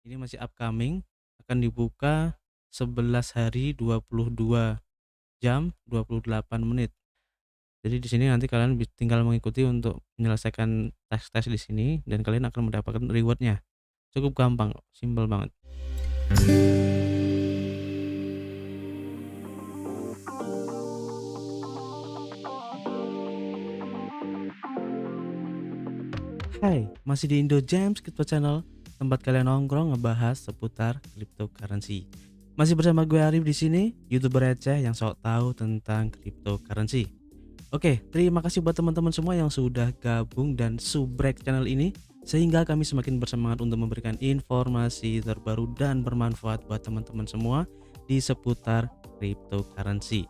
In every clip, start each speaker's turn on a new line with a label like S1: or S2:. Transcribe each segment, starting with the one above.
S1: Ini masih upcoming, akan dibuka 11 hari 22 jam 28 menit. Jadi di sini nanti kalian tinggal mengikuti untuk menyelesaikan tes-tes di sini dan kalian akan mendapatkan rewardnya. Cukup gampang kok, simpel banget. Hai, masih di Indo James Crypto Channel, tempat kalian nongkrong ngebahas seputar cryptocurrency. Masih bersama gue Arif di sini, YouTuber receh yang sok tahu tentang cryptocurrency. Oke, terima kasih buat teman-teman semua yang sudah gabung dan subrek channel ini sehingga kami semakin bersemangat untuk memberikan informasi terbaru dan bermanfaat buat teman-teman semua di seputar cryptocurrency.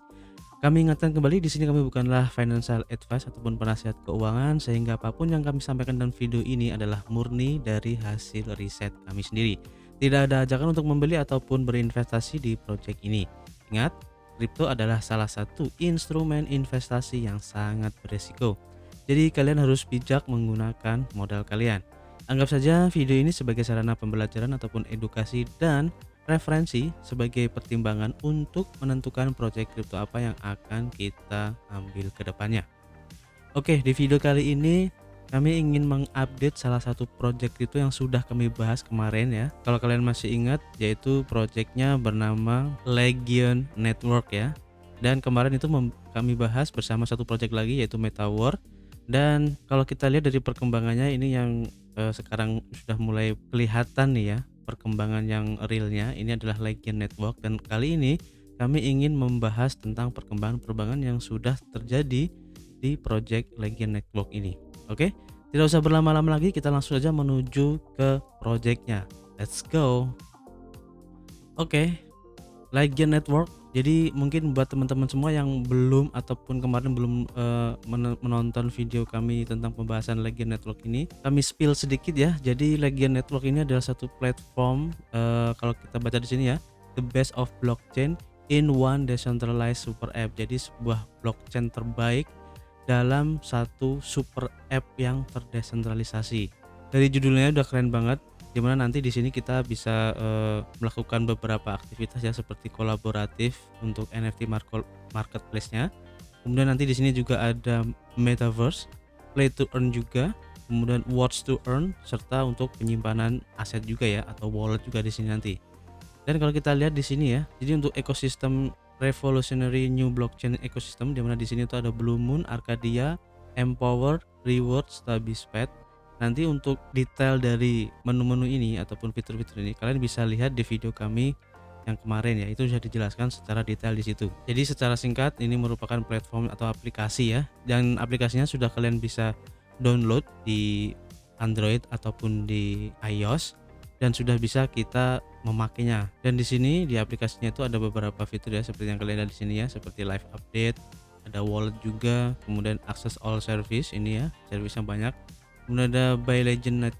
S1: Kami ingatkan kembali di sini kami bukanlah financial advice ataupun penasihat keuangan sehingga apapun yang kami sampaikan dalam video ini adalah murni dari hasil riset kami sendiri. Tidak ada ajakan untuk membeli ataupun berinvestasi di project ini. Ingat, kripto adalah salah satu instrumen investasi yang sangat beresiko. Jadi kalian harus bijak menggunakan modal kalian. Anggap saja video ini sebagai sarana pembelajaran ataupun edukasi dan referensi sebagai pertimbangan untuk menentukan proyek kripto apa yang akan kita ambil ke depannya. Oke, di video kali ini kami ingin mengupdate salah satu proyek kripto yang sudah kami bahas kemarin ya. Kalau kalian masih ingat, yaitu proyeknya bernama Legion Network ya. Dan kemarin itu kami bahas bersama satu proyek lagi yaitu MetaWar. Dan kalau kita lihat dari perkembangannya ini yang sekarang sudah mulai kelihatan nih ya perkembangan yang realnya, ini adalah Legion Network dan kali ini kami ingin membahas tentang perkembangan yang sudah terjadi di project Legion Network ini. Oke, tidak usah berlama-lama lagi, kita langsung saja menuju ke projectnya. Let's go. Oke, Legion Network. Jadi mungkin buat teman-teman semua yang belum ataupun kemarin belum menonton video kami tentang pembahasan Legion Network ini, kami spill sedikit ya. Jadi Legion Network ini adalah satu platform, kalau kita baca di sini ya, the best of blockchain in one decentralized super app. Jadi sebuah blockchain terbaik dalam satu super app yang terdesentralisasi. Dari judulnya udah keren banget, dimana nanti di sini kita bisa melakukan beberapa aktivitas ya seperti kolaboratif untuk NFT marketplace-nya. Kemudian nanti di sini juga ada metaverse, play to earn juga, kemudian watch to earn serta untuk penyimpanan aset juga ya atau wallet juga di sini nanti. Dan kalau kita lihat di sini ya, jadi untuk ekosistem revolutionary new blockchain ecosystem di mana di sini tuh ada Blue Moon, Arcadia, Empower, Reward, Stabispat. Nanti untuk detail dari menu-menu ini ataupun fitur-fitur ini kalian bisa lihat di video kami yang kemarin ya, itu sudah dijelaskan secara detail di situ. Jadi secara singkat ini merupakan platform atau aplikasi ya, dan aplikasinya sudah kalian bisa download di Android ataupun di iOS dan sudah bisa kita memakainya. Dan di sini di aplikasinya itu ada beberapa fitur ya seperti yang kalian lihat di sini ya, seperti live update, ada wallet juga, kemudian access all service ini ya, service yang banyak. Kemudian ada buy legend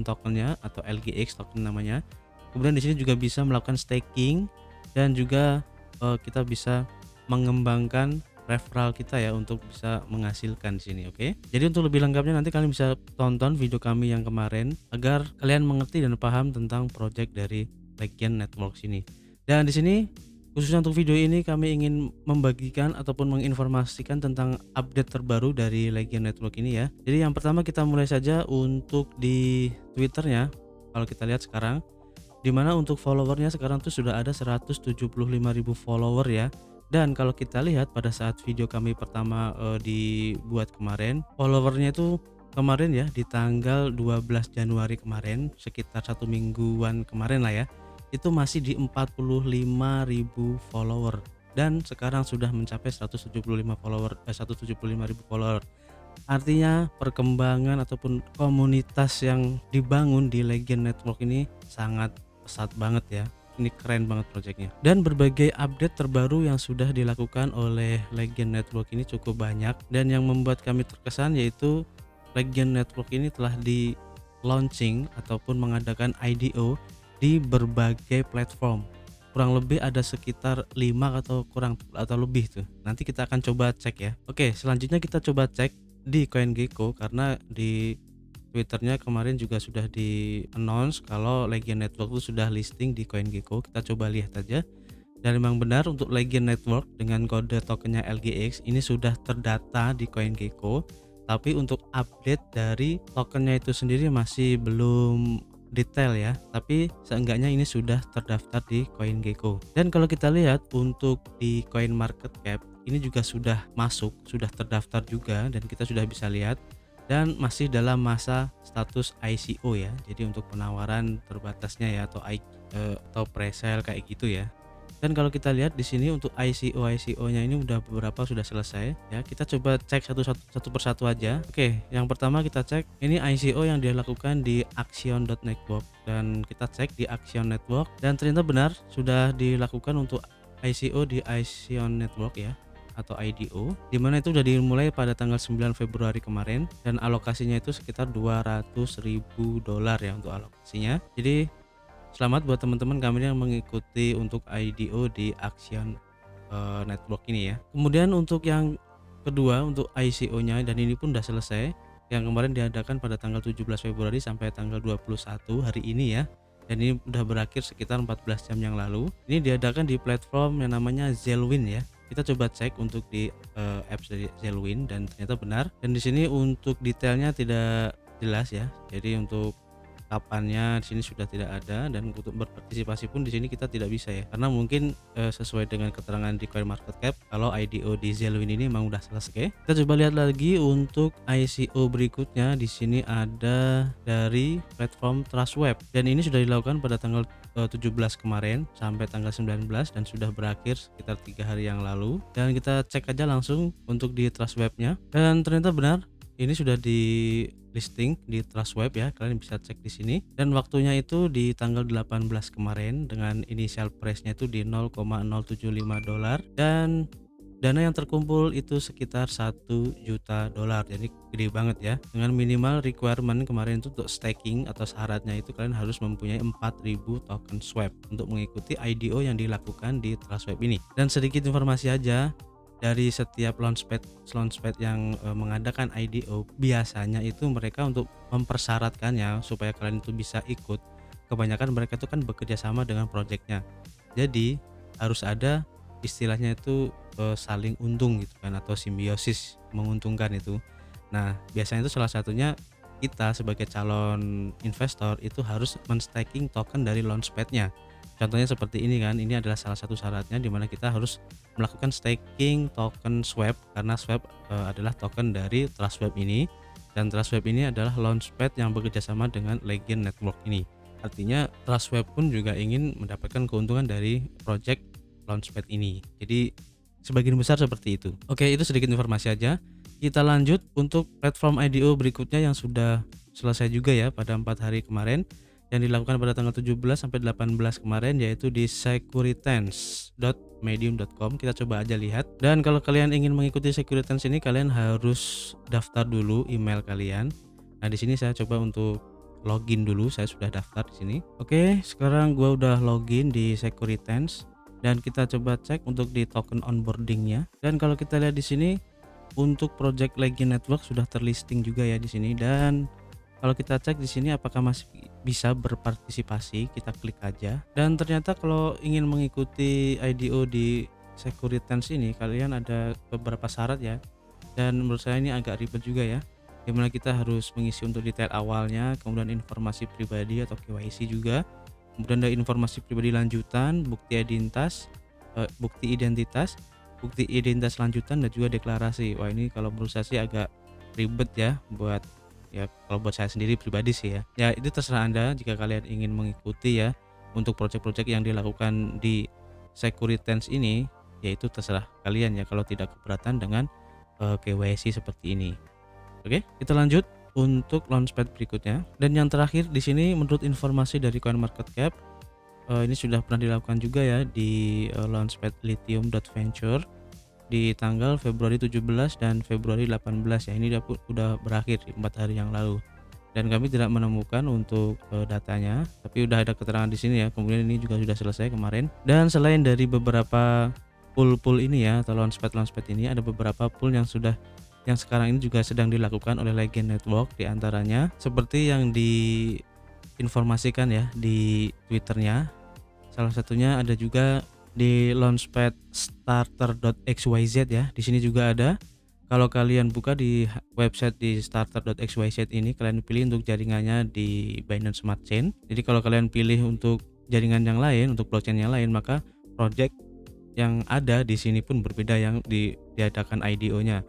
S1: tokennya atau LGX token namanya. Kemudian di sini juga bisa melakukan staking dan juga kita bisa mengembangkan referral kita ya untuk bisa menghasilkan di sini, oke. Jadi untuk lebih lengkapnya nanti kalian bisa tonton video kami yang kemarin agar kalian mengerti dan paham tentang project dari Legion Networks ini. Dan di sini khususnya untuk video ini kami ingin membagikan ataupun menginformasikan tentang update terbaru dari Legion Network ini ya. Jadi yang pertama kita mulai saja untuk di Twitternya. Kalau kita lihat sekarang, dimana untuk followernya sekarang tuh sudah ada 175.000 follower ya. Dan kalau kita lihat pada saat video kami pertama dibuat kemarin, followernya itu kemarin ya di tanggal 12 Januari kemarin, sekitar 1 mingguan kemarin lah ya, itu masih di 45.000 follower dan sekarang sudah mencapai 175.000 follower. Artinya perkembangan ataupun komunitas yang dibangun di Legion Network ini sangat pesat banget ya. Ini keren banget projectnya. Dan berbagai update terbaru yang sudah dilakukan oleh Legion Network ini cukup banyak, dan yang membuat kami terkesan yaitu Legion Network ini telah di launching ataupun mengadakan IDO di berbagai platform. Kurang lebih ada sekitar 5 atau lebih tuh. Nanti kita akan coba cek ya. Oke, selanjutnya kita coba cek di CoinGecko karena di Twitternya kemarin juga sudah di announce kalau Legion Network itu sudah listing di CoinGecko. Kita coba lihat aja. Dan memang benar untuk Legion Network dengan kode tokennya LGX ini sudah terdata di CoinGecko. Tapi untuk update dari tokennya itu sendiri masih belum detail ya, tapi seenggaknya ini sudah terdaftar di CoinGecko. Dan kalau kita lihat untuk di CoinMarketCap ini juga sudah masuk, sudah terdaftar juga, dan kita sudah bisa lihat dan masih dalam masa status ICO ya. Jadi untuk penawaran terbatasnya ya, atau pre-sale kayak gitu ya. Dan kalau kita lihat di sini untuk ICO-nya ini udah beberapa sudah selesai ya. Kita coba cek satu persatu aja. Oke, yang pertama kita cek ini ICO yang dia lakukan di Axion.network, dan kita cek di Axion Network dan ternyata benar sudah dilakukan untuk ICO di Axion Network ya, atau IDO, dimana itu sudah dimulai pada tanggal 9 Februari kemarin, dan alokasinya itu sekitar $200.000 ya untuk alokasinya. Jadi selamat buat teman-teman kami yang mengikuti untuk IDO di Axion Network ini ya. Kemudian untuk yang kedua untuk ICO-nya, dan ini pun udah selesai, yang kemarin diadakan pada tanggal 17 Februari sampai tanggal 21 hari ini ya. Dan ini udah berakhir sekitar 14 jam yang lalu. Ini diadakan di platform yang namanya Zellwin ya. Kita coba cek untuk di apps dari Zellwin dan ternyata benar. Dan di sini untuk detailnya tidak jelas ya. Jadi untuk kapannya di sini sudah tidak ada, dan untuk berpartisipasi pun di sini kita tidak bisa ya, karena mungkin sesuai dengan keterangan di CoinMarketCap kalau IDO di Zellwin ini memang udah selesai. Kita coba lihat lagi untuk ICO berikutnya. Di sini ada dari platform Trustweb, dan ini sudah dilakukan pada tanggal 17 kemarin sampai tanggal 19 dan sudah berakhir sekitar 3 hari yang lalu. Dan kita cek aja langsung untuk di Trustwebnya, dan ternyata benar ini sudah di listing di Trustweb ya, kalian bisa cek di sini. Dan waktunya itu di tanggal 18 kemarin dengan initial price-nya itu di $0,075, dan dana yang terkumpul itu sekitar $1 juta. Jadi gede banget ya. Dengan minimal requirement kemarin itu untuk staking atau syaratnya itu kalian harus mempunyai 4.000 token swap untuk mengikuti IDO yang dilakukan di Trustweb ini. Dan sedikit informasi aja, dari setiap launchpad yang mengadakan IDO, biasanya itu mereka untuk mempersyaratkannya supaya kalian itu bisa ikut, kebanyakan mereka itu kan bekerja sama dengan projectnya. Jadi harus ada istilahnya itu saling untung gitu kan, atau simbiosis menguntungkan itu. Nah biasanya itu salah satunya kita sebagai calon investor itu harus men-staking token dari launchpadnya. Contohnya seperti ini kan, ini adalah salah satu syaratnya di mana kita harus melakukan staking token swap, karena swap adalah token dari Trustweb ini, dan Trustweb ini adalah launchpad yang bekerja sama dengan Legion Network ini. Artinya Trustweb pun juga ingin mendapatkan keuntungan dari project launchpad ini. Jadi sebagian besar seperti itu. Oke, itu sedikit informasi aja. Kita lanjut untuk platform IDO berikutnya yang sudah selesai juga ya pada 4 hari kemarin, yang dilakukan pada tanggal 17 sampai 18 kemarin, yaitu di Securitances.medium.com. Kita coba aja lihat. Dan kalau kalian ingin mengikuti Securitances ini, kalian harus daftar dulu email kalian. Nah, di sini saya coba untuk login dulu. Saya sudah daftar di sini. Oke, sekarang gua udah login di Securitances dan kita coba cek untuk di token onboardingnya. Dan kalau kita lihat di sini untuk project Legion Network sudah terlisting juga ya di sini. Dan kalau kita cek di sini apakah masih bisa berpartisipasi, kita klik aja. Dan ternyata kalau ingin mengikuti IDO di Securitances ini, kalian ada beberapa syarat ya. Dan menurut saya ini agak ribet juga ya, dimana kita harus mengisi untuk detail awalnya, kemudian informasi pribadi atau KYC juga, kemudian ada informasi pribadi lanjutan, bukti identitas lanjutan, dan juga deklarasi. Wah, ini kalau menurut saya sih agak ribet ya kalau buat saya sendiri pribadi sih ya. Ya itu terserah Anda jika kalian ingin mengikuti ya untuk project-project yang dilakukan di Securitances ini, yaitu terserah kalian ya kalau tidak keberatan dengan KYC seperti ini. Oke, kita lanjut untuk launchpad berikutnya. Dan yang terakhir di sini menurut informasi dari CoinMarketCap, ini sudah pernah dilakukan juga ya di launchpad Lithium.venture di tanggal Februari 17 dan Februari 18 ya. Ini udah berakhir 4 hari yang lalu, dan kami tidak menemukan untuk datanya, tapi udah ada keterangan di sini ya. Kemudian ini juga sudah selesai kemarin. Dan selain dari beberapa pool ini ya, atau launchpad ini, ada beberapa pool yang sudah yang sekarang ini juga sedang dilakukan oleh Legion Network, diantaranya seperti yang diinformasikan ya di Twitternya. Salah satunya ada juga di Launchpad starter.xyz ya. Di sini juga ada. Kalau kalian buka di website di starter.xyz ini, kalian pilih untuk jaringannya di Binance Smart Chain. Jadi kalau kalian pilih untuk jaringan yang lain, untuk blockchain yang lain, maka project yang ada di sini pun berbeda yang diadakan IDO-nya.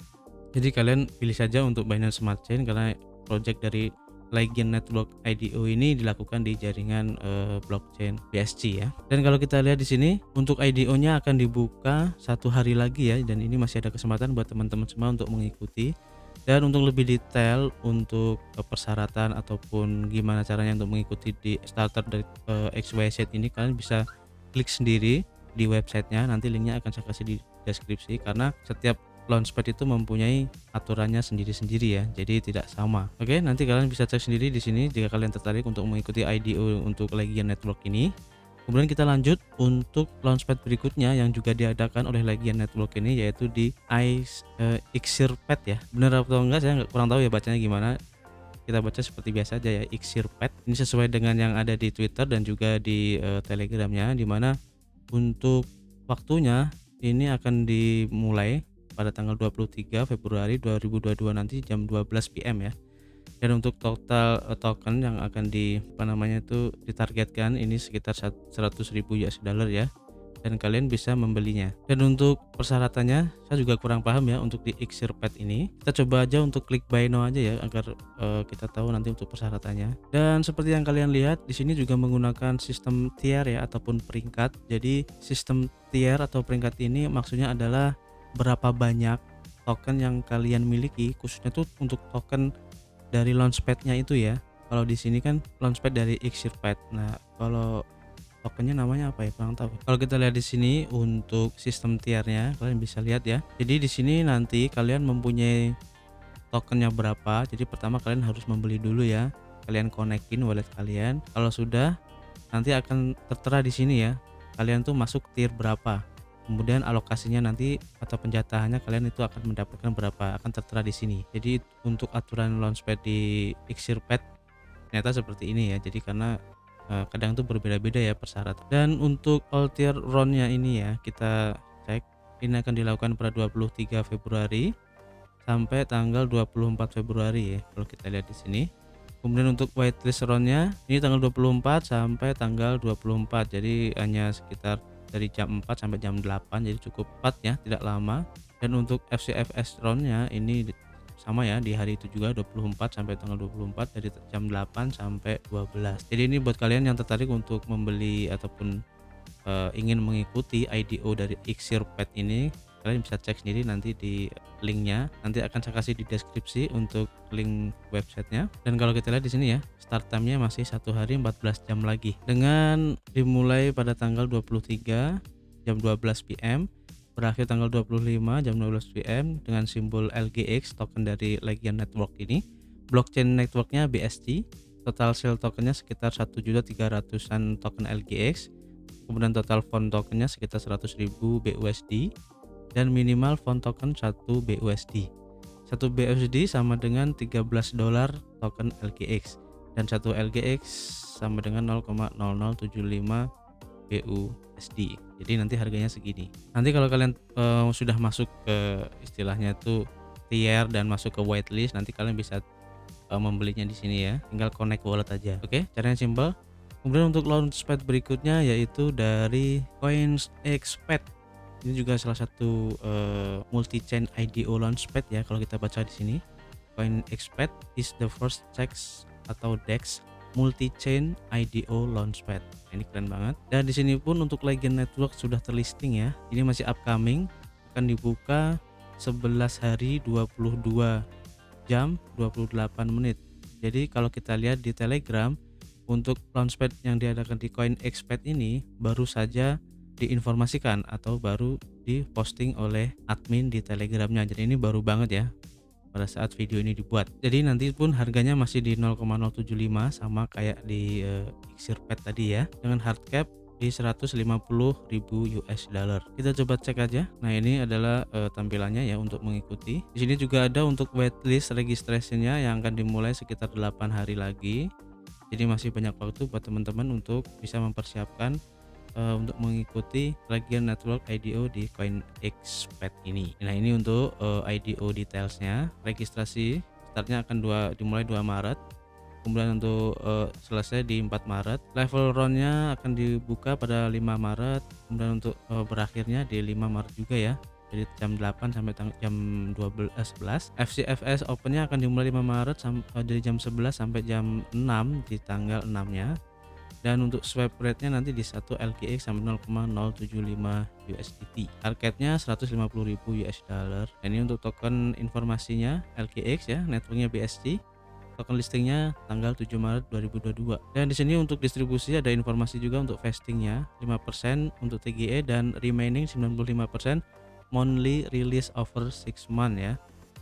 S1: Jadi kalian pilih saja untuk Binance Smart Chain karena project dari Legion Network IDO ini dilakukan di jaringan blockchain BSC ya. Dan kalau kita lihat di sini untuk IDO-nya akan dibuka 1 hari lagi ya, dan ini masih ada kesempatan buat teman-teman semua untuk mengikuti. Dan untuk lebih detail untuk persyaratan ataupun gimana caranya untuk mengikuti di starter dari XYZ ini, kalian bisa klik sendiri di websitenya, nanti linknya akan saya kasih di deskripsi karena setiap Launchpad itu mempunyai aturannya sendiri-sendiri ya, jadi tidak sama. Oke, nanti kalian bisa cek sendiri di sini jika kalian tertarik untuk mengikuti IDO untuk Legion Network ini. Kemudian kita lanjut untuk Launchpad berikutnya yang juga diadakan oleh Legion Network ini, yaitu di Xirpad ya. Benar atau enggak saya kurang tahu ya bacanya gimana. Kita baca seperti biasa aja ya, Xirpad. Ini sesuai dengan yang ada di Twitter dan juga di Telegramnya, dimana untuk waktunya ini akan dimulai pada tanggal 23 Februari 2022 nanti jam 12 PM ya. Dan untuk total token yang akan ditargetkan ini sekitar 100.000 US dollar ya. Dan kalian bisa membelinya. Dan untuk persyaratannya saya juga kurang paham ya untuk di Xirpad ini. Kita coba aja untuk klik buy now aja ya agar kita tahu nanti untuk persyaratannya. Dan seperti yang kalian lihat di sini juga menggunakan sistem tier ya ataupun peringkat. Jadi sistem tier atau peringkat ini maksudnya adalah berapa banyak token yang kalian miliki, khususnya tuh untuk token dari Launchpad-nya itu ya. Kalau di sini kan Launchpad dari Xirpad. Nah, kalau tokennya namanya apa ya? Kurang tahu. Kalau kita lihat di sini untuk sistem tiernya, kalian bisa lihat ya. Jadi di sini nanti kalian mempunyai tokennya berapa. Jadi pertama kalian harus membeli dulu ya. Kalian konekin wallet kalian. Kalau sudah, nanti akan tertera di sini ya. Kalian tuh masuk tier berapa. Kemudian alokasinya nanti atau penjatahannya kalian itu akan mendapatkan berapa, akan tertera di sini. Jadi untuk aturan Launchpad di Xirpad ternyata seperti ini ya. Jadi karena kadang tuh berbeda-beda ya persyaratan. Dan untuk all tier round-nya ini ya, kita cek ini akan dilakukan pada 23 Februari sampai tanggal 24 Februari ya. Kalau kita lihat di sini. Kemudian untuk whitelist round-nya ini tanggal 24 sampai tanggal 24. Jadi hanya sekitar dari jam 4 sampai jam 8, jadi cukup cepat ya, tidak lama. Dan untuk FCFS round-nya ini sama ya, di hari itu juga 24 sampai tanggal 24 dari jam 8 sampai 12. Jadi ini buat kalian yang tertarik untuk membeli ataupun ingin mengikuti IDO dari Xirpad ini, kalian bisa cek sendiri nanti di linknya. Nanti akan saya kasih di deskripsi untuk link websitenya. Dan kalau kita lihat di sini ya, start time-nya masih 1 hari 14 jam lagi. Dengan dimulai pada tanggal 23 jam 12 PM, berakhir tanggal 25 jam 12 PM dengan simbol LGX token dari Legion Network ini. Blockchain networknya BSC. Total sale tokennya sekitar 1.300.000-an token LGX. Kemudian total font tokennya sekitar 100.000 BUSD. Dan minimal font token 1 BUSD. 1 BUSD sama dengan 13 dolar token LGX, dan 1 LGX sama dengan 0,0075 BUSD. Jadi nanti harganya segini. Nanti kalau kalian sudah masuk ke istilahnya tuh tier dan masuk ke whitelist, nanti kalian bisa membelinya di sini ya. Tinggal connect wallet aja. Oke, caranya simple. Kemudian untuk Launchpad berikutnya yaitu dari CoinExpert. Ini juga salah satu multi-chain IDO Launchpad ya. Kalau kita baca di sini, CoinExpert is the first DEX atau DEX multi-chain IDO Launchpad. Ini keren banget. Dan di sini pun untuk Legion Network sudah terlisting ya. Ini masih upcoming, akan dibuka 11 hari 22 jam 28 menit. Jadi kalau kita lihat di Telegram, untuk Launchpad yang diadakan di CoinExpert ini baru saja diinformasikan atau baru diposting oleh admin di Telegramnya. Jadi ini baru banget ya pada saat video ini dibuat. Jadi nanti pun harganya masih di 0,075 sama kayak di Xirpad tadi ya, dengan hard cap di 150.000 US dollar. Kita coba cek aja. Nah, ini adalah tampilannya ya untuk mengikuti. Di sini juga ada untuk waitlist registrationnya yang akan dimulai sekitar 8 hari lagi. Jadi masih banyak waktu buat teman-teman untuk bisa mempersiapkan untuk mengikuti Legion Network IDO di CoinExpert ini. Nah, ini untuk IDO detailsnya. Registrasi startnya akan dimulai 2 Maret. Kemudian untuk selesai di 4 Maret. Level roundnya akan dibuka pada 5 Maret. Kemudian untuk berakhirnya di 5 Maret juga ya. Dari jam 8 sampai jam 11. FCFS Opennya akan dimulai 5 Maret dari jam 11 sampai jam 6 di tanggal 6-nya. Dan untuk swipe rate-nya nanti di 1 LGX sampai 0,075 USDT. Targetnya 150.000 US dollar. Ini untuk token informasinya LGX ya, networknya BSC. Token listingnya tanggal 7 Maret 2022. Dan di sini untuk distribusi ada informasi juga untuk vestingnya 5% untuk TGE dan remaining 95% monthly release over 6 month ya.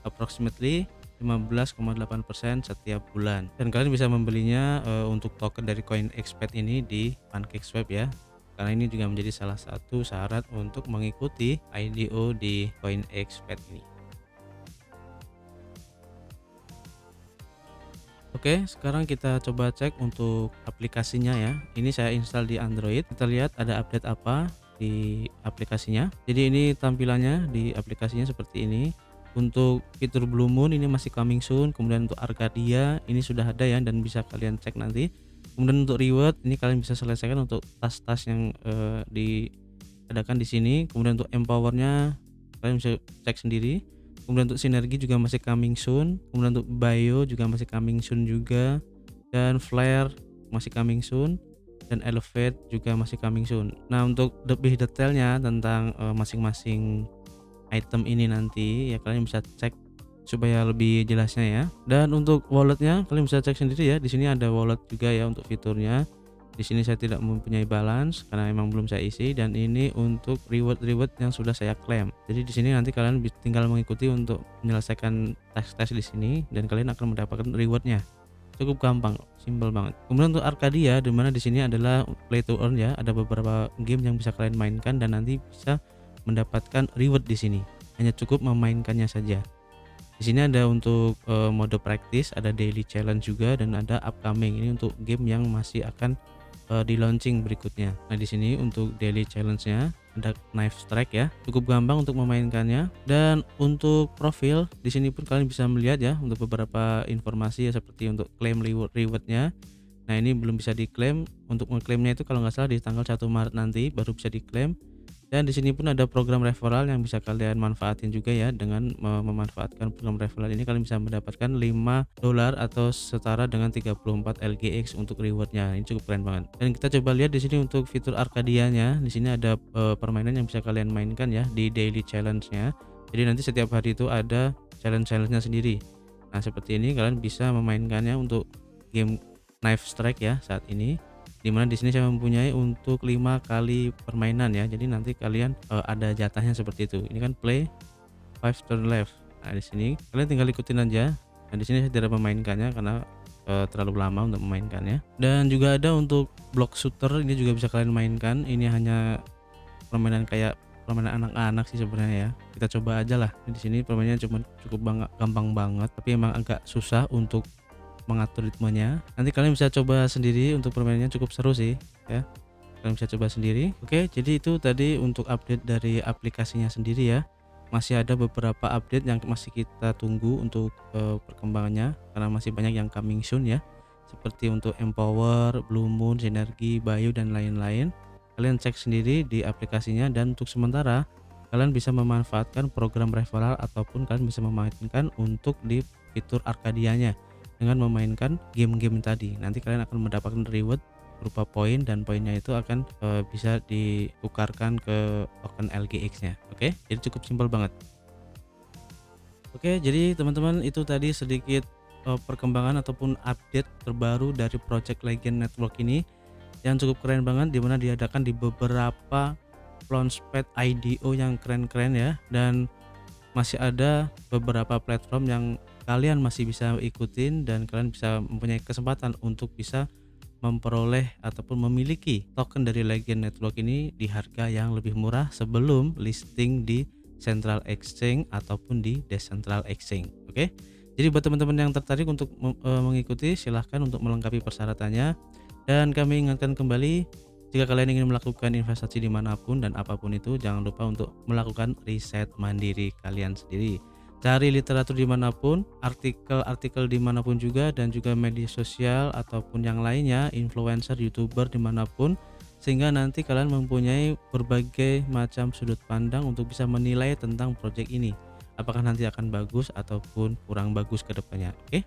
S1: Approximately 15,8% setiap bulan. Dan kalian bisa membelinya untuk token dari CoinExpert ini di PancakeSwap ya. Karena ini juga menjadi salah satu syarat untuk mengikuti IDO di CoinExpert ini. Oke, sekarang kita coba cek untuk aplikasinya ya. Ini saya install di Android. Kita lihat ada update apa di aplikasinya. Jadi ini tampilannya di aplikasinya seperti ini. Untuk fitur Blue Moon ini masih coming soon. Kemudian untuk Arcadia ini sudah ada ya dan bisa kalian cek nanti. Kemudian untuk reward ini kalian bisa selesaikan untuk tas-tas yang diadakan di sini. Kemudian untuk empowernya kalian bisa cek sendiri. Kemudian untuk sinergi juga masih coming soon. Kemudian untuk bio juga masih coming soon juga. Dan flare masih coming soon. Dan elevate juga masih coming soon. Nah, untuk lebih detailnya tentang masing-masing item ini nanti ya kalian bisa cek supaya lebih jelasnya ya. Dan untuk walletnya kalian bisa cek sendiri ya. Di sini ada wallet juga ya untuk fiturnya. Di sini saya tidak mempunyai balance karena memang belum saya isi, dan ini untuk reward yang sudah saya klaim. Jadi di sini nanti kalian tinggal mengikuti untuk menyelesaikan tes di sini dan kalian akan mendapatkan rewardnya. Cukup gampang, simple banget. Kemudian untuk Arcadia, di mana di sini adalah play to earn ya. Ada beberapa game yang bisa kalian mainkan dan nanti bisa mendapatkan reward di sini. Hanya cukup memainkannya saja. Di sini ada untuk mode practice, ada daily challenge juga, dan ada upcoming. Ini untuk game yang masih akan di launching berikutnya. Nah, di sini untuk daily challenge-nya ada knife strike ya. Cukup gampang untuk memainkannya. Dan untuk profil di sini pun kalian bisa melihat ya untuk beberapa informasi ya, seperti untuk claim reward-nya. Nah, ini belum bisa diklaim. Untuk mengklaimnya itu kalau nggak salah di tanggal 1 Maret nanti baru bisa diklaim. Dan di sini pun ada program referral yang bisa kalian manfaatin juga ya. Dengan memanfaatkan program referral ini kalian bisa mendapatkan $5 atau setara dengan 34 LGX untuk rewardnya. Ini cukup keren banget. Dan kita coba lihat di sini untuk fitur Arcadia-nya. Di sini ada permainan yang bisa kalian mainkan ya di daily challenge-nya. Jadi nanti setiap hari itu ada challenge-nya sendiri. Nah, seperti ini kalian bisa memainkannya untuk game Knife Strike ya saat ini. Dimana di sini saya mempunyai untuk 5 kali permainan ya. Jadi nanti kalian ada jatahnya seperti itu. Ini kan play 5 turn left. Nah, di sini kalian tinggal ikutin aja. Nah, di sini saya tidak memainkannya karena terlalu lama untuk memainkannya. Dan juga ada untuk block shooter, ini juga bisa kalian mainkan. Ini hanya permainan kayak permainan anak-anak sih sebenarnya ya. Kita coba aja lah. Di sini permainannya cuma cukup gampang banget, tapi emang agak susah untuk mengatur ritmenya. Nanti kalian bisa coba sendiri, untuk permainannya cukup seru sih ya. Kalian bisa coba sendiri. Oke, jadi itu tadi untuk update dari aplikasinya sendiri ya. Masih ada beberapa update yang masih kita tunggu untuk perkembangannya, karena masih banyak yang coming soon ya. Seperti untuk Empower, Blue Moon, Sinergi, Bayu, dan lain-lain. Kalian cek sendiri di aplikasinya, dan untuk sementara kalian bisa memanfaatkan program referral ataupun kalian bisa memainkan untuk di fitur Arcadia-nya dengan memainkan game-game tadi. Nanti kalian akan mendapatkan reward berupa poin, dan poinnya itu akan bisa ditukarkan ke token LGX-nya. Oke, jadi cukup simpel banget. Oke, jadi teman-teman itu tadi sedikit perkembangan ataupun update terbaru dari Project Legion Network ini yang cukup keren banget, dimana diadakan di beberapa launchpad IDO yang keren-keren ya. Dan masih ada beberapa platform yang kalian masih bisa ikutin, dan kalian bisa mempunyai kesempatan untuk bisa memperoleh ataupun memiliki token dari Legend Network ini di harga yang lebih murah sebelum listing di Central Exchange ataupun di Decentral Exchange. Oke. Jadi buat teman-teman yang tertarik untuk mengikuti, silahkan untuk melengkapi persyaratannya. Dan kami ingatkan kembali, jika kalian ingin melakukan investasi dimanapun dan apapun itu, jangan lupa untuk melakukan riset mandiri kalian sendiri. Cari literatur dimanapun, artikel-artikel dimanapun juga, dan juga media sosial ataupun yang lainnya, influencer, youtuber dimanapun, sehingga nanti kalian mempunyai berbagai macam sudut pandang untuk bisa menilai tentang proyek ini, apakah nanti akan bagus ataupun kurang bagus ke depannya. Oke.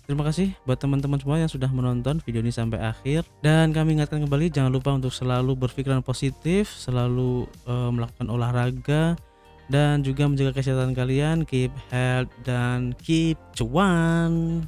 S1: Terima kasih buat teman-teman semua yang sudah menonton video ini sampai akhir, dan kami ingatkan kembali, jangan lupa untuk selalu berpikiran positif, selalu melakukan olahraga, dan juga menjaga kesehatan kalian. Keep health dan keep cuan.